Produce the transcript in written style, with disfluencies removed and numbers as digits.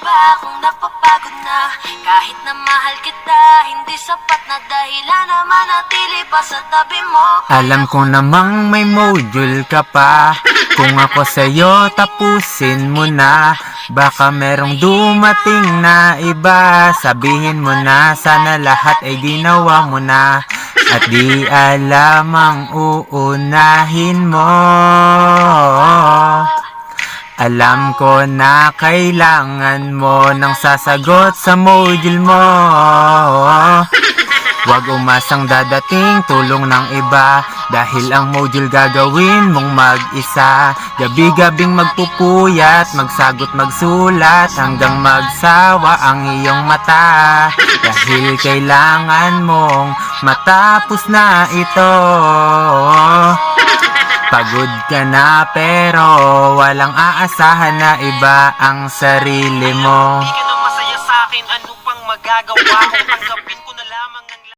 ba kung napapagod na? Kahit na mahal kita, hindi sapat na dahilan na manatili pa sa tabi mo. Alam ko namang may module ka pa. Kung ako sa'yo, tapusin mo na. Baka merong dumating na iba. Sabihin mo na, sana lahat ay ginawa mo na. At di alam ang uunahin mo. Alam ko na kailangan mo ng sasagot sa module mo. Huwag umasang dadating tulong ng iba, dahil ang module gagawin mong mag-isa. Gabi-gabing magpupuyat, magsagot magsulat, hanggang magsawa ang iyong mata. Dahil kailangan mong matapos na ito. Pagod ka na pero walang aasahan na iba ang sarili mo. Di ka na masaya sa'kin, ano pang magagawa ko? Tanggapin ko na lamang ang